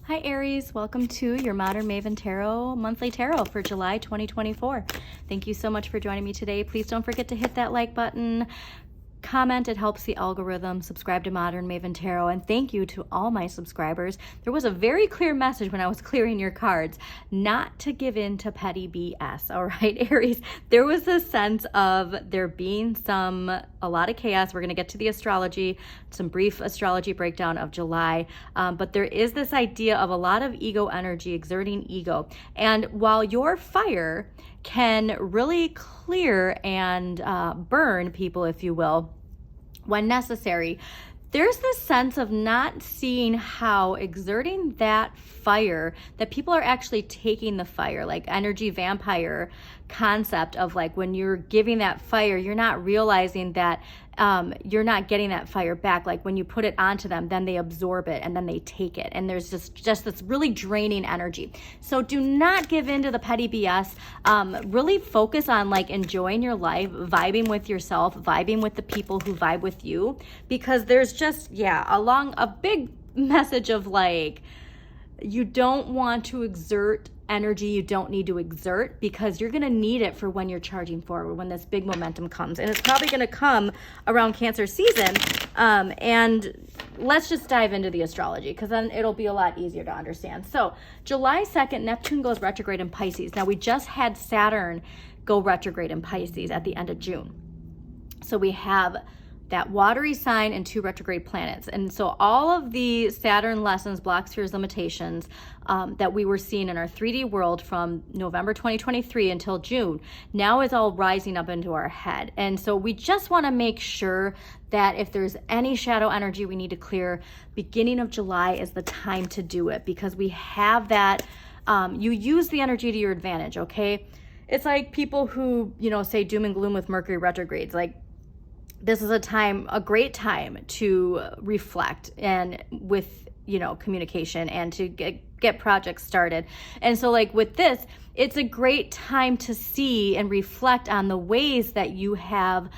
Hi Aries, welcome to your Modern Maven Tarot monthly tarot for July 2024. Thank you so much for joining me today. Please don't forget to hit that like button, comment, it helps the algorithm, subscribe to Modern Maven Tarot, and thank you to all my subscribers. There was a very clear message when I was clearing your cards, not to give in to petty BS, all right, Aries? There was a sense of there being a lot of chaos. We're going to get to the astrology, some brief astrology breakdown of July, but there is this idea of a lot of ego energy, exerting ego. And while your fire can really clear and burn people, if you will, when necessary, there's this sense of not seeing how exerting that fire, that people are actually taking the fire, like energy vampire concept of like when you're giving that fire, you're not realizing that you're not getting that fire back. Like when you put it onto them, then they absorb it and then they take it. And there's just this really draining energy. So do not give in to the petty BS. Really focus on like enjoying your life, vibing with yourself, vibing with the people who vibe with you, because there's just, along a big message of like, you don't want to exert energy you don't need to exert, because you're going to need it for when you're charging forward, when this big momentum comes. And it's probably going to come around Cancer season. And let's just dive into the astrology, because then it'll be a lot easier to understand. So July 2nd, Neptune goes retrograde in Pisces. Now we just had Saturn go retrograde in Pisces at the end of June. So we have that watery sign and two retrograde planets. And so all of the Saturn lessons, block spheres, limitations that we were seeing in our 3D world from November 2023 until June, now is all rising up into our head. And so we just want to make sure that if there's any shadow energy we need to clear, beginning of July is the time to do it, because we have that, you use the energy to your advantage, okay? It's like people who, say doom and gloom with Mercury retrogrades, like, this is a great time to reflect and with, communication and to get projects started. And so like with this, it's a great time to see and reflect on the ways that you have,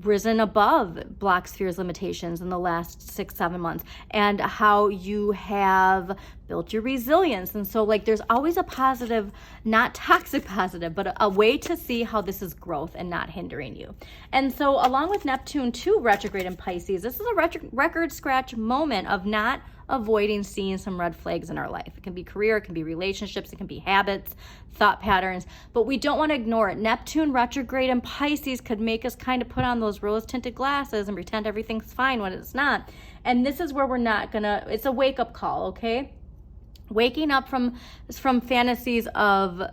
risen above block spheres limitations in the last 6-7 months, and how you have built your resilience. And so like there's always a positive, not toxic positive, but a way to see how this is growth and not hindering you. And so along with Neptune 2 retrograde in Pisces, this is a record scratch moment of not avoiding seeing some red flags in our life. It can be career, it can be relationships, it can be habits, thought patterns, but we don't want to ignore it. Neptune retrograde in Pisces could make us kind of put on those rose-tinted glasses and pretend everything's fine when it's not. And this is where we're not gonna, it's a wake-up call, okay? Waking up from fantasies of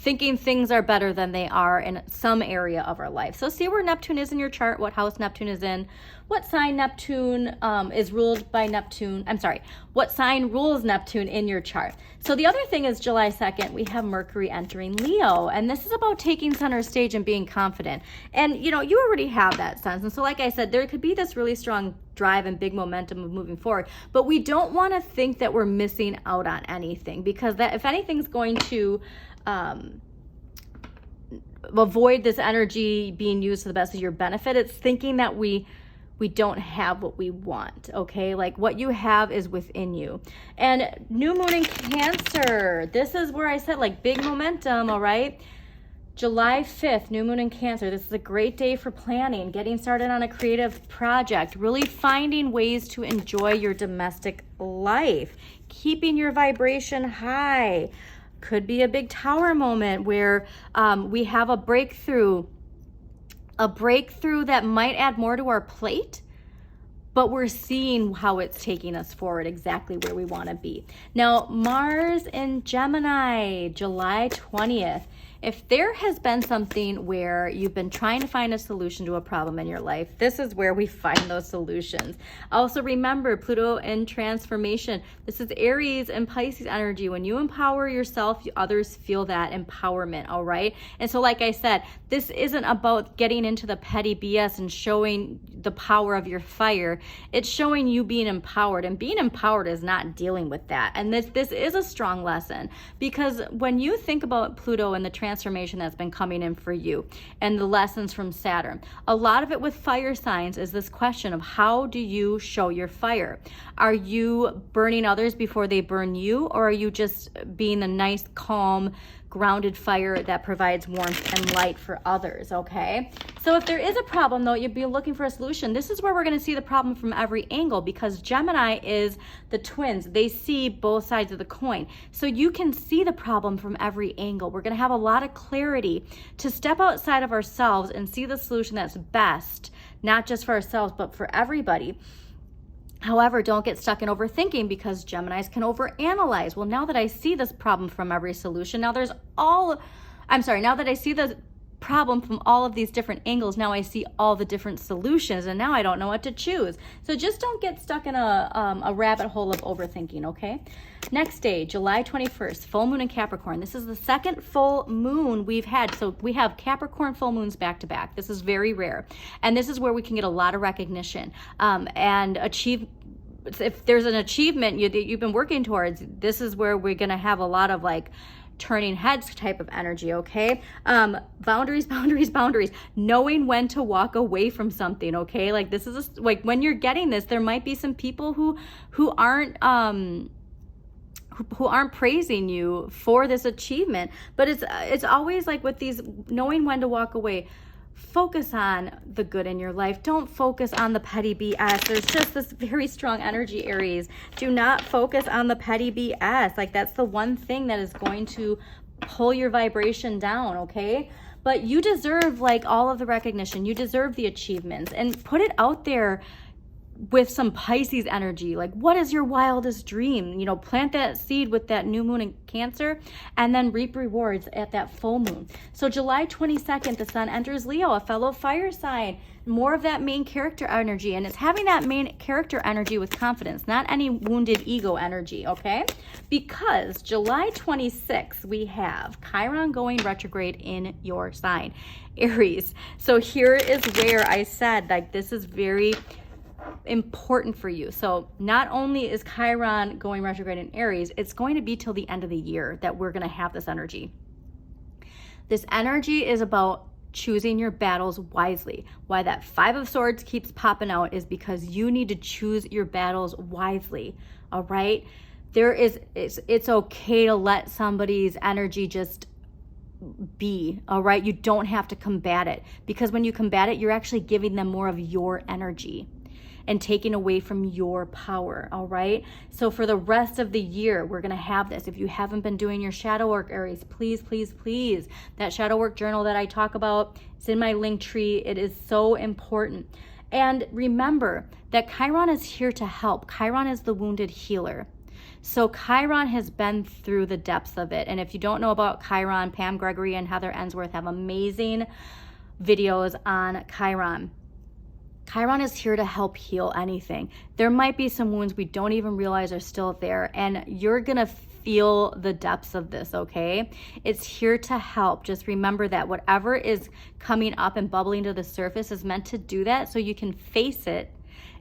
thinking things are better than they are in some area of our life. So see where Neptune is in your chart, what house Neptune is in, what sign Neptune is ruled by Neptune. I'm sorry, what sign rules Neptune in your chart. So the other thing is July 2nd, we have Mercury entering Leo. And this is about taking center stage and being confident. And, you already have that sense. And so like I said, there could be this really strong drive and big momentum of moving forward. But we don't want to think that we're missing out on anything, because that if anything's going to avoid this energy being used to the best of your benefit, it's thinking that we don't have what we want, okay? Like what you have is within you. And new moon in Cancer, this is where I said like big momentum, all right? July 5th, new moon in Cancer. This is a great day for planning, getting started on a creative project, really finding ways to enjoy your domestic life, keeping your vibration high. Could be a big tower moment where we have a breakthrough that might add more to our plate, but we're seeing how it's taking us forward, exactly where we want to be. Now, Mars in Gemini, July 20th. If there has been something where you've been trying to find a solution to a problem in your life, this is where we find those solutions. Also remember, Pluto in transformation. This is Aries and Pisces energy. When you empower yourself, others feel that empowerment, all right? And so like I said, this isn't about getting into the petty BS and showing the power of your fire. It's showing you being empowered, and being empowered is not dealing with that. And this is a strong lesson, because when you think about Pluto and the transformation that's been coming in for you and the lessons from Saturn. A lot of it with fire signs is this question of how do you show your fire? Are you burning others before they burn you, or are you just being the nice, calm, grounded fire that provides warmth and light for others, okay? So if there is a problem, though, you'd be looking for a solution. This is where we're going to see the problem from every angle, because Gemini is the twins. They see both sides of the coin. So you can see the problem from every angle. We're going to have a lot of clarity to step outside of ourselves and see the solution that's best, not just for ourselves, but for everybody. However, don't get stuck in overthinking, because Geminis can overanalyze. Well, now that I see this problem from every solution, now that I see the problem from all of these different angles, now I see all the different solutions, and now I don't know what to choose. So just don't get stuck in a rabbit hole of overthinking, okay? Next day, July 21st, full moon in Capricorn. This is the second full moon we've had. So we have Capricorn full moons back to back. This is very rare. And this is where we can get a lot of recognition and achieve. If there's an achievement you've been working towards, this is where we're going to have a lot of like turning heads type of energy, okay? Boundaries, knowing when to walk away from something, okay? Like this is like when you're getting this, there might be some people who aren't praising you for this achievement, but it's always like with these, knowing when to walk away. Focus on the good in your life. Don't focus on the petty BS. There's just this very strong energy, Aries. Do not focus on the petty BS. Like that's the one thing that is going to pull your vibration down, okay? But you deserve like all of the recognition. You deserve the achievements, and put it out there with some Pisces energy. Like, what is your wildest dream? You know, plant that seed with that new moon in Cancer, and then reap rewards at that full moon. So July 22nd, the sun enters Leo, a fellow fire sign. More of that main character energy, and it's having that main character energy with confidence, not any wounded ego energy, okay? Because July 26th, we have Chiron going retrograde in your sign, Aries. So here is where I said, like, this is very important for you. So not only is Chiron going retrograde in Aries, it's going to be till the end of the year that we're going to have this energy. This energy is about choosing your battles wisely. Why that Five of Swords keeps popping out is because you need to choose your battles wisely. All right? It's okay to let somebody's energy just be, all right? You don't have to combat it, because when you combat it, you're actually giving them more of your energy and taking away from your power, all right? So for the rest of the year, we're gonna have this. If you haven't been doing your shadow work, Aries, please, please, please, that shadow work journal that I talk about, it's in my link tree. It is so important. And remember that Chiron is here to help. Chiron is the wounded healer. So Chiron has been through the depths of it. And if you don't know about Chiron, Pam Gregory and Heather Ensworth have amazing videos on Chiron. Chiron is here to help heal anything. There might be some wounds we don't even realize are still there, and you're gonna feel the depths of this, okay? It's here to help. Just remember that whatever is coming up and bubbling to the surface is meant to do that so you can face it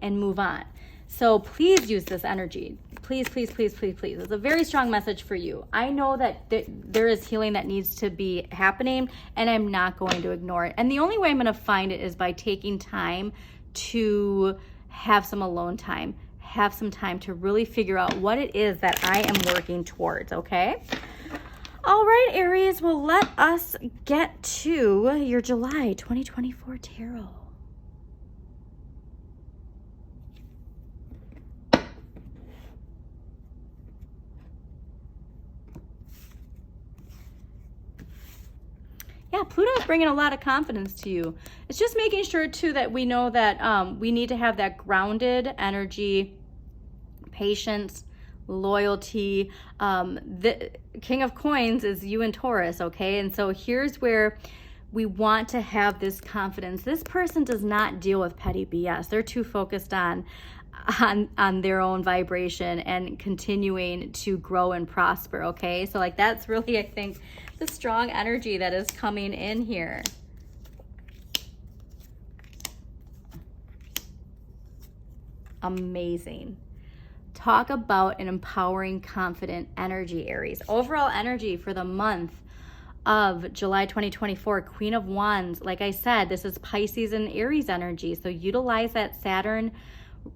and move on. So please use this energy. Please, please, please, please, please. It's a very strong message for you. I know that there is healing that needs to be happening, and I'm not going to ignore it. And the only way I'm going to find it is by taking time to have some alone time, have some time to really figure out what it is that I am working towards, okay? All right, Aries, well, let us get to your July 2024 tarot. Yeah, Pluto is bringing a lot of confidence to you. It's just making sure, too, that we know that we need to have that grounded energy, patience, loyalty. The King of Coins is you and Taurus, okay? And so here's where we want to have this confidence. This person does not deal with petty BS. They're too focused on their own vibration and continuing to grow and prosper, okay? So like that's really, I think, the strong energy that is coming in here. Amazing. Talk about an empowering, confident energy, Aries. Overall energy for the month of July 2024, Queen of Wands. Like I said, this is Pisces and Aries energy. So utilize that Saturn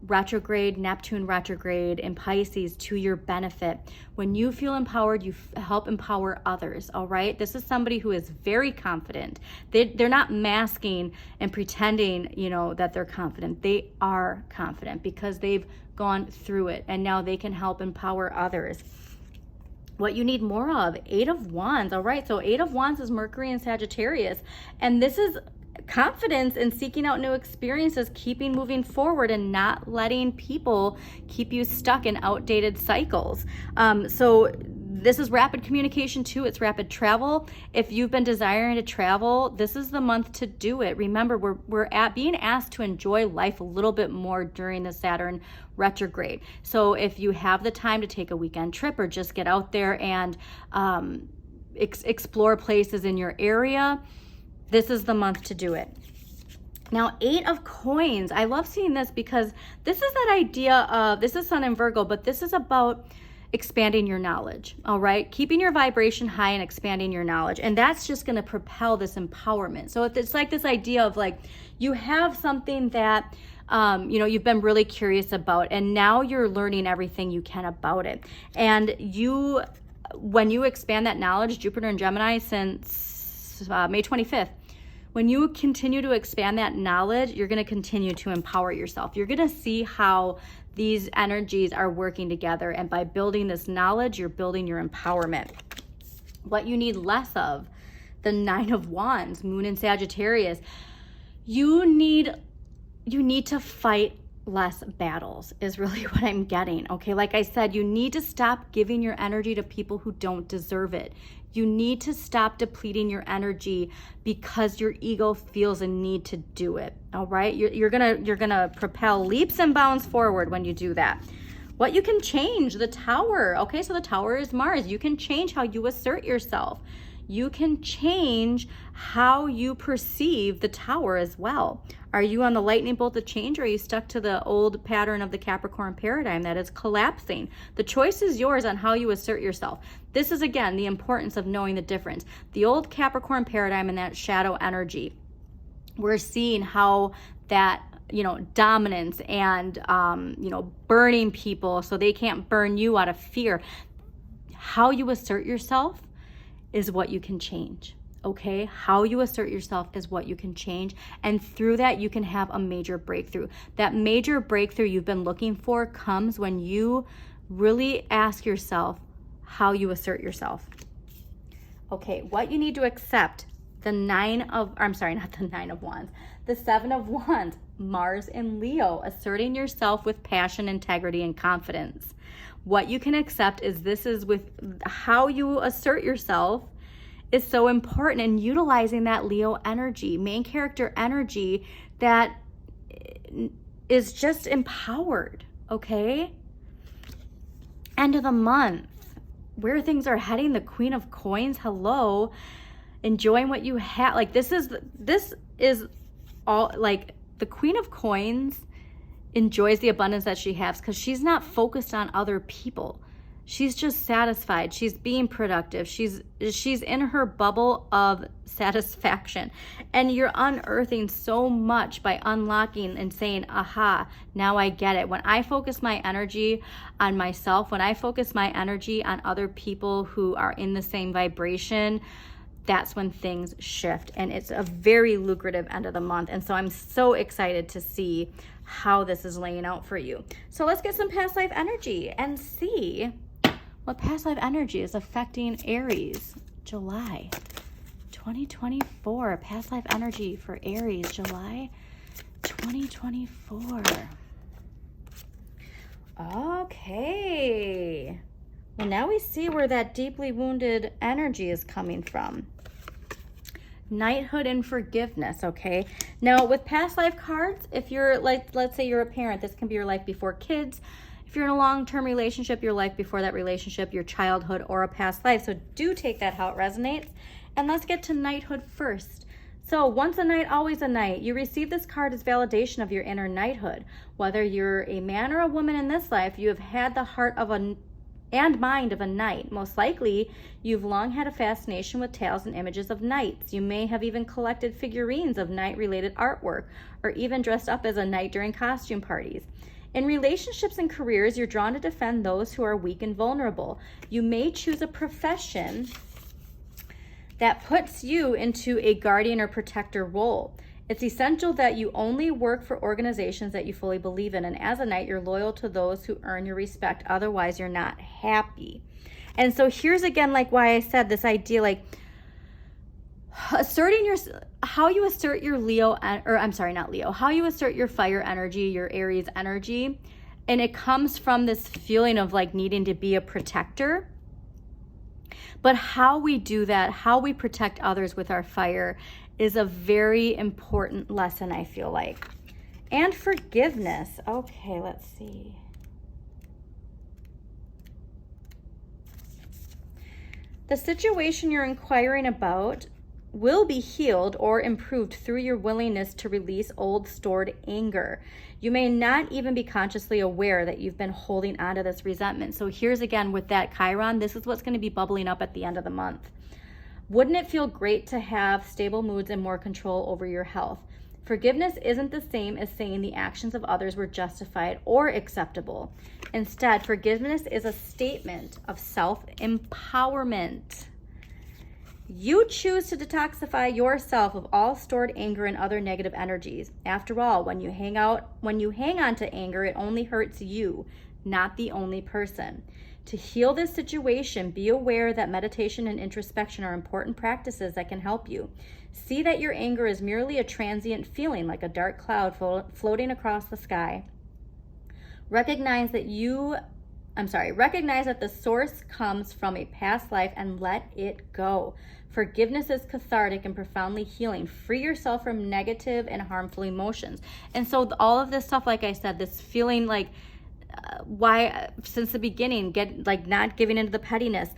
retrograde, Neptune retrograde, and Pisces to your benefit. When you feel empowered, you help empower others, all right? This is somebody who is very confident. They're not masking and pretending, you know, that they're confident. They are confident because they've gone through it, and now they can help empower others. What you need more of, 8 of Wands, all right? So 8 of Wands is Mercury and Sagittarius, and this is confidence in seeking out new experiences, keeping moving forward, and not letting people keep you stuck in outdated cycles. So this is rapid communication too. It's rapid travel. If you've been desiring to travel, this is the month to do it. Remember, we're being asked to enjoy life a little bit more during the Saturn retrograde. So if you have the time to take a weekend trip or just get out there and explore places in your area, this is the month to do it. Now, 8 of Coins. I love seeing this because this is that idea of, this is Sun and Virgo, but this is about expanding your knowledge, all right? Keeping your vibration high and expanding your knowledge. And that's just going to propel this empowerment. So it's like this idea of like, you have something that, you know, you've been really curious about, and now you're learning everything you can about it. And when you expand that knowledge, Jupiter and Gemini since May 25th, when you continue to expand that knowledge, you're going to continue to empower yourself. You're going to see how these energies are working together. And by building this knowledge, you're building your empowerment. What you need less of, the 9 of Wands, Moon in Sagittarius. You need to fight less battles is really what I'm getting. Okay, like I said, you need to stop giving your energy to people who don't deserve it. You need to stop depleting your energy because your ego feels a need to do it. All right, you're gonna propel leaps and bounds forward when you do that. What you can change, the Tower. Okay, so the Tower is Mars. You can change how you assert yourself. You can change how you perceive the Tower as well. Are you on the lightning bolt of change, or are you stuck to the old pattern of the Capricorn paradigm that is collapsing? The choice is yours on how you assert yourself. This is, again, the importance of knowing the difference. The old Capricorn paradigm and that shadow energy, we're seeing how that, you know, dominance and, you know, burning people so they can't burn you out of fear. How you assert yourself is what you can change. Okay, how you assert yourself is what you can change, and through that you can have a major breakthrough. That major breakthrough you've been looking for comes when you really ask yourself how you assert yourself. Okay, what you need to accept, the 9 of, I'm sorry, not the 9 of Wands, the 7 of Wands, Mars in Leo, asserting yourself with passion, integrity, and confidence. What you can accept is this is with how you assert yourself is so important, and utilizing that Leo energy, main character energy that is just empowered, okay? End of the month, where things are heading, the Queen of Coins, hello, enjoying what you have. Like this is all, like the Queen of Coins enjoys the abundance that she has because she's not focused on other people. She's just satisfied. She's being productive. She's in her bubble of satisfaction. And you're unearthing so much by unlocking and saying, aha, now I get it. When I focus my energy on myself, when I focus my energy on other people who are in the same vibration, that's when things shift. And it's a very lucrative end of the month. And so I'm so excited to see how this is laying out for you. So let's get some past life energy and see what past life energy is affecting Aries, July 2024. Past life energy for Aries, July 2024. Okay. Well, now we see where that deeply wounded energy is coming from. Knighthood and forgiveness, okay? Now, with past life cards, if you're like, let's say you're a parent, this can be your life before kids. If you're in a long-term relationship, your life before that relationship, your childhood, or a past life. So do take that how it resonates. And let's get to knighthood first. So once a knight, always a knight. You receive this card as validation of your inner knighthood. Whether you're a man or a woman in this life, you have had the heart of a and mind of a knight. Most likely, you've long had a fascination with tales and images of knights. You may have even collected figurines of knight-related artwork, or even dressed up as a knight during costume parties. In relationships and careers, you're drawn to defend those who are weak and vulnerable. You may choose a profession that puts you into a guardian or protector role. It's essential that you only work for organizations that you fully believe in. And as a knight, you're loyal to those who earn your respect. Otherwise, you're not happy. And so here's again, like why I said this idea, like asserting how you assert your how you assert your fire energy, your Aries energy. And it comes from this feeling of like needing to be a protector. But how we do that, how we protect others with our fire, is a very important lesson, I feel like. And forgiveness. Okay, let's see. The situation you're inquiring about will be healed or improved through your willingness to release old stored anger. You may not even be consciously aware that you've been holding onto this resentment. So here's again with that Chiron, this is what's going to be bubbling up at the end of the month. Wouldn't it feel great to have stable moods and more control over your health? Forgiveness isn't the same as saying the actions of others were justified or acceptable. Instead, forgiveness is a statement of self-empowerment. You choose to detoxify yourself of all stored anger and other negative energies. After all, when you hang on to anger, it only hurts you, not the only person. To heal this situation, be aware that meditation and introspection are important practices that can help you. See that your anger is merely a transient feeling, like a dark cloud floating across the sky. Recognize that the source comes from a past life and let it go. Forgiveness is cathartic and profoundly healing. Free yourself from negative and harmful emotions. And so all of this stuff, like I said, this feeling like why since the beginning, not giving into the pettiness,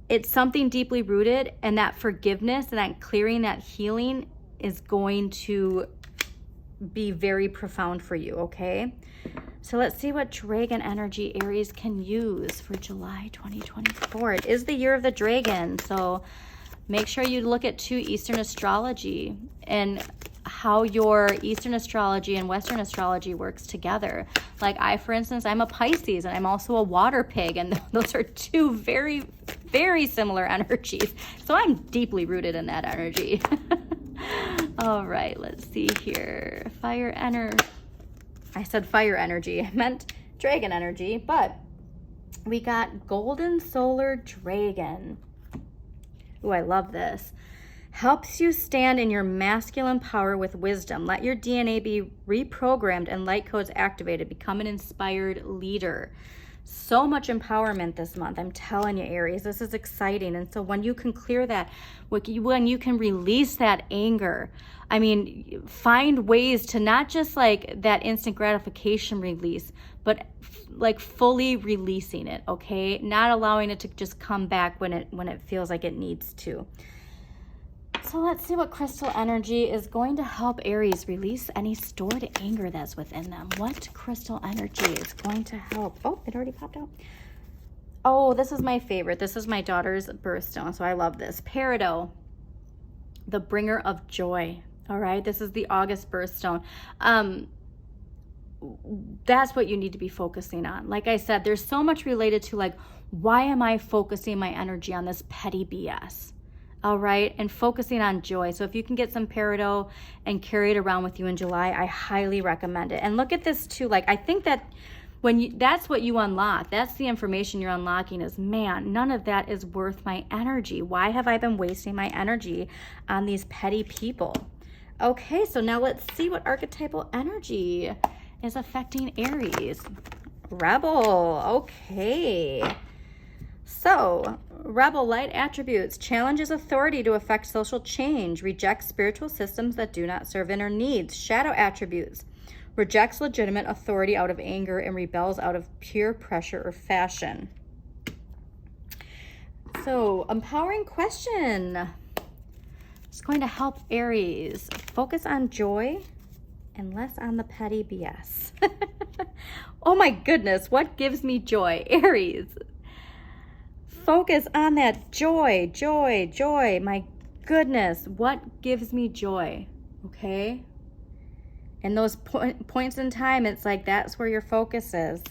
it's something deeply rooted, and that forgiveness and that clearing, that healing is going to be very profound for you. Okay, so let's see what dragon energy Aries can use for July 2024. It is the year of the dragon, so make sure you look at Eastern astrology and how your Eastern astrology and Western astrology works together. Like for instance, I'm a Pisces and I'm also a water pig, and those are two very, very similar energies. So I'm deeply rooted in that energy. All right, let's see here. Fire energy. I said fire energy. I meant dragon energy, but we got Golden Solar Dragon. Ooh, I love this. Helps you stand in your masculine power with wisdom. Let your DNA be reprogrammed and light codes activated. Become an inspired leader. So much empowerment this month. I'm telling you, Aries, this is exciting. And so when you can clear that, when you can release that anger, I mean, find ways to not just like that instant gratification release, but like fully releasing it, okay? Not allowing it to just come back when it feels like it needs to. So let's see what crystal energy is going to help Aries release any stored anger that's within them. What crystal energy is going to help? Oh, it already popped out. Oh, this is my favorite. This is my daughter's birthstone, so I love this. Peridot, the bringer of joy. All right, this is the August birthstone. That's what you need to be focusing on. Like I said, there's so much related to like, why am I focusing my energy on this petty BS? All right, and focusing on joy. So if you can get some peridot and carry it around with you in July, I highly recommend it. And look at this too. Like, I think that that's what you unlock. That's the information you're unlocking is, man, none of that is worth my energy. Why have I been wasting my energy on these petty people? Okay, so now let's see what archetypal energy is affecting Aries. Rebel, okay. So, rebel light attributes: challenges authority to affect social change, rejects spiritual systems that do not serve inner needs. Shadow attributes: rejects legitimate authority out of anger and rebels out of pure pressure or fashion. So, empowering question. It's going to help Aries focus on joy and less on the petty BS. Oh my goodness, what gives me joy? Aries. Focus on that joy, joy, joy. My goodness, what gives me joy? Okay? And those points in time, it's like that's where your focus is.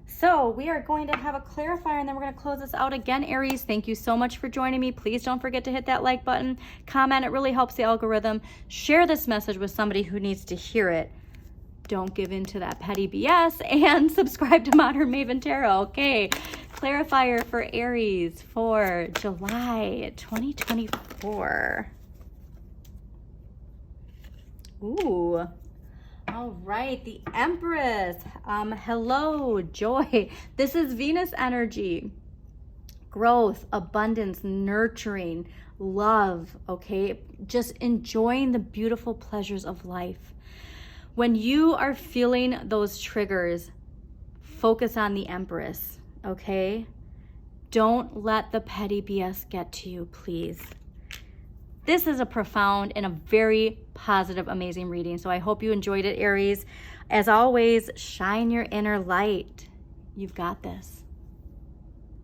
So we are going to have a clarifier, and then we're going to close this out again, Aries. Thank you so much for joining me. Please don't forget to hit that like button. Comment. It really helps the algorithm. Share this message with somebody who needs to hear it. Don't give in to that petty BS, and subscribe to Modern Maven Tarot. Okay, clarifier for Aries for July 2024. Ooh. All right, the Empress. Hello, joy. This is Venus energy. Growth, abundance, nurturing, love, okay? Just enjoying the beautiful pleasures of life. When you are feeling those triggers, focus on the Empress, okay? Don't let the petty BS get to you, please. This is a profound and a very positive, amazing reading. So I hope you enjoyed it, Aries. As always, shine your inner light. You've got this.